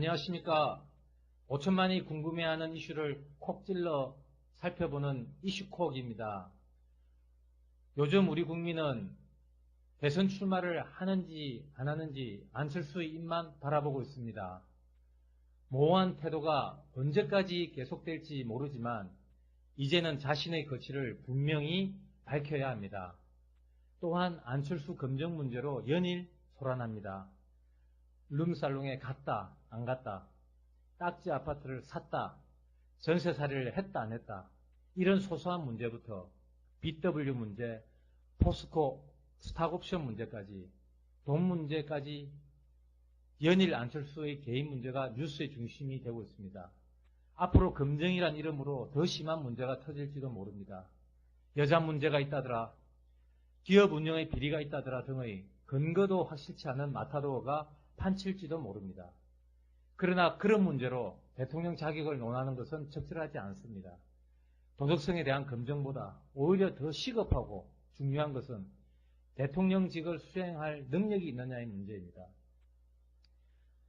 안녕하십니까. 5천만이 궁금해하는 이슈를 콕 찔러 살펴보는 이슈콕입니다. 요즘 우리 국민은 대선 출마를 하는지 안 하는지 안철수의 입만 바라보고 있습니다. 모호한 태도가 언제까지 계속될지 모르지만 이제는 자신의 거취를 분명히 밝혀야 합니다. 또한 안철수 검증 문제로 연일 소란합니다. 룸살롱에 갔다 안 갔다, 딱지 아파트를 샀다, 전세살이를 했다 안 했다, 이런 소소한 문제부터 BW 문제, 포스코 스탁옵션 문제까지, 돈 문제까지 연일 안철수의 개인 문제가 뉴스의 중심이 되고 있습니다. 앞으로 검증이란 이름으로 더 심한 문제가 터질지도 모릅니다. 여자 문제가 있다더라, 기업 운영의 비리가 있다더라 등의 근거도 확실치 않은 마타도어가 판칠지도 모릅니다. 그러나 그런 문제로 대통령 자격을 논하는 것은 적절하지 않습니다. 도덕성에 대한 검증보다 오히려 더 시급하고 중요한 것은 대통령직을 수행할 능력이 있느냐의 문제입니다.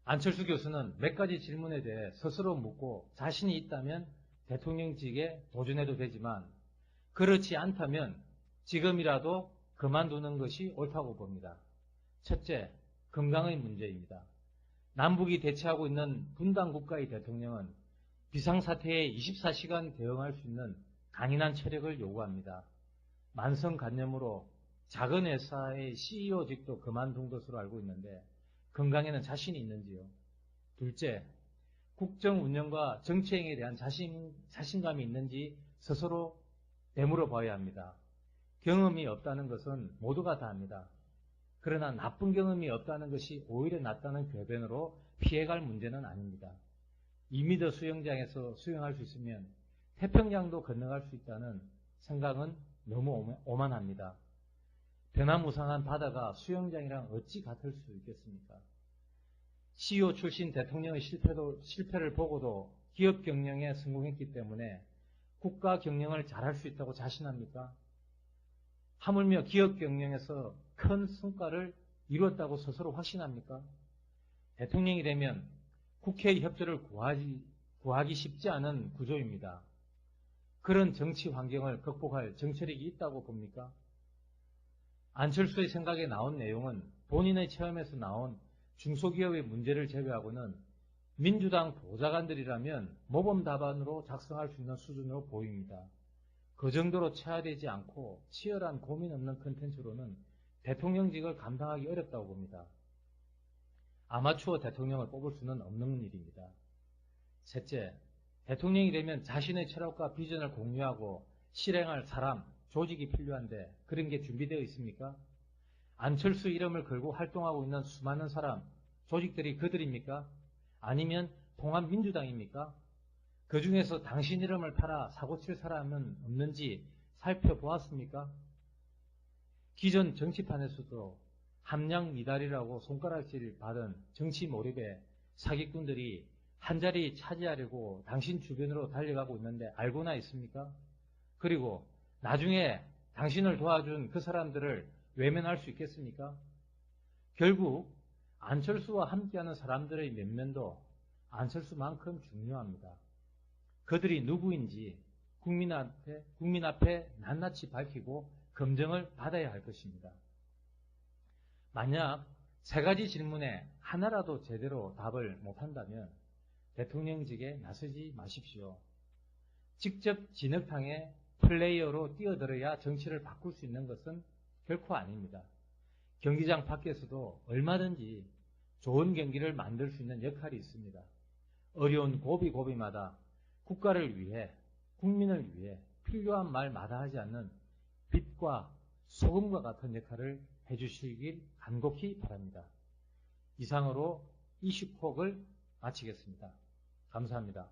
안철수 교수는 몇 가지 질문에 대해 스스로 묻고 자신이 있다면 대통령직에 도전해도 되지만 그렇지 않다면 지금이라도 그만두는 것이 옳다고 봅니다. 첫째, 건강의 문제입니다. 남북이 대치하고 있는 분단국가의 대통령은 비상사태에 24시간 대응할 수 있는 강인한 체력을 요구합니다. 만성간염으로 작은 회사의 CEO직도 그만둔 것으로 알고 있는데 건강에는 자신이 있는지요? 둘째, 국정 운영과 정치행위에 대한 자신감이 있는지 스스로 되물어 봐야 합니다. 경험이 없다는 것은 모두가 다 합니다. 그러나 나쁜 경험이 없다는 것이 오히려 낫다는 궤변으로 피해갈 문제는 아닙니다. 2m 수영장에서 수영할 수 있으면 태평양도 건너갈 수 있다는 생각은 너무 오만합니다. 변화무쌍한 바다가 수영장이랑 어찌 같을 수 있겠습니까? CEO 출신 대통령의 실패를 보고도 기업 경영에 성공했기 때문에 국가 경영을 잘할 수 있다고 자신합니까? 하물며 기업 경영에서 큰 성과를 이루었다고 스스로 확신합니까? 대통령이 되면 국회의 협조를 구하기 쉽지 않은 구조입니다. 그런 정치 환경을 극복할 정치력이 있다고 봅니까? 안철수의 생각에 나온 내용은 본인의 체험에서 나온 중소기업의 문제를 제외하고는 민주당 보좌관들이라면 모범 답안으로 작성할 수 있는 수준으로 보입니다. 그 정도로 체화되지 않고 치열한 고민 없는 컨텐츠로는 대통령직을 감당하기 어렵다고 봅니다. 아마추어 대통령을 뽑을 수는 없는 일입니다. 셋째, 대통령이 되면 자신의 철학과 비전을 공유하고 실행할 사람, 조직이 필요한데 그런 게 준비되어 있습니까? 안철수 이름을 걸고 활동하고 있는 수많은 사람, 조직들이 그들입니까? 아니면 통합민주당입니까? 그 중에서 당신 이름을 팔아 사고칠 사람은 없는지 살펴보았습니까? 기존 정치판에서도 함량 미달이라고 손가락질 받은 정치 몰입에 사기꾼들이 한자리 차지하려고 당신 주변으로 달려가고 있는데 알고나 있습니까? 그리고 나중에 당신을 도와준 그 사람들을 외면할 수 있겠습니까? 결국 안철수와 함께하는 사람들의 면면도 안철수만큼 중요합니다. 그들이 누구인지 국민 앞에 낱낱이 밝히고 검증을 받아야 할 것입니다. 만약 세 가지 질문에 하나라도 제대로 답을 못한다면 대통령직에 나서지 마십시오. 직접 진흙탕에 플레이어로 뛰어들어야 정치를 바꿀 수 있는 것은 결코 아닙니다. 경기장 밖에서도 얼마든지 좋은 경기를 만들 수 있는 역할이 있습니다. 어려운 고비고비마다 국가를 위해, 국민을 위해 필요한 말 마다하지 않는 빛과 소금과 같은 역할을 해주시길 간곡히 바랍니다. 이상으로 이슈콕을 마치겠습니다. 감사합니다.